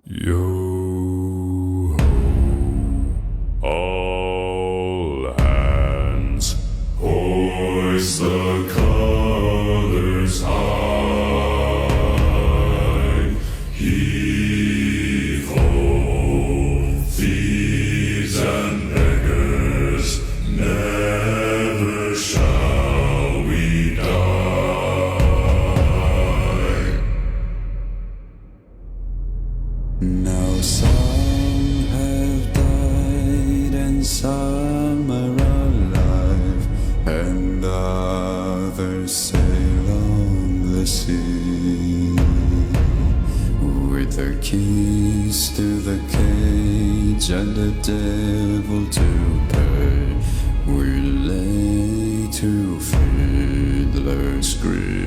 Yo ho, all hands, hoist the colors high. Heave ho, thieves and beggars, never shall we die. Now some have died and some are alive, and others sail on the sea. With their keys to the cage and the devil to pay, we lay to fiddler's grave.